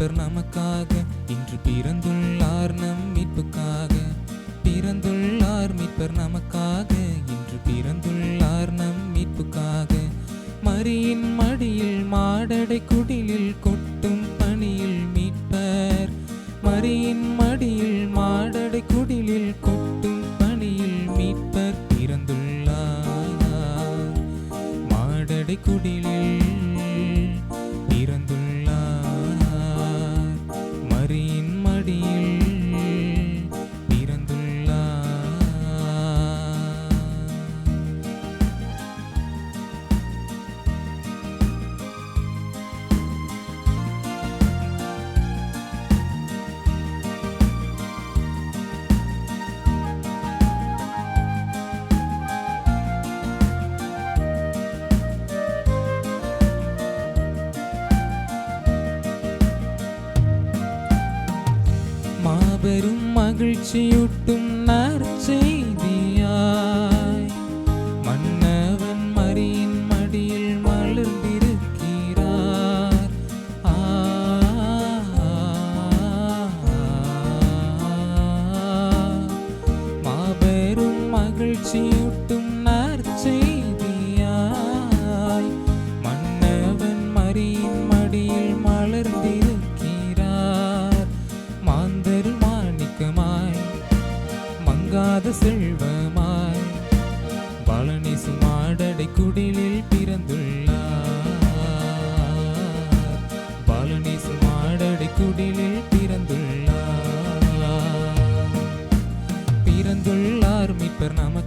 மீட்பர் நமக்காக இன்று பிறந்துள்ளார் நம் மீட்புக்காக. பிறந்துள்ளார் மீட்பர் நமக்காக இன்று பிறந்துள்ளார் நம் மீட்புக்காக. மரியின் மடியில் மாடடை குடிலில் கொட்டும் பணியில் மீட்பர். மரியின் மடியில் மாடடை குடிலில் கொட்டும் பணியில் மீட்பர் பிறந்துள்ளார். மாடடை குடிலில் பிறந்துள்ளார். மரியின் மடியில் மாபெரும் மகிழ்ச்சியூட்டும் நற்செய்தியாய் மன்னவன் மரியின் மடியில் மலர்ந்திருக்கிறார். மாபெரும் மகிழ்ச்சியூட்டும் நற்செய்தியாய் மன்னவன் மரியின் மடியில் மலர்ந்திருக்கிறார். மாந்தர் மாணிக்கமாய் மங்காத செல்வமாய் பழனிசு மாடடை குடிலில் பிறந்துள்ளார். பழனிசு மாடடை குடிலில் பிறந்துள்ளார். பிறந்துள்ளார் மீட்பர் நமக்கு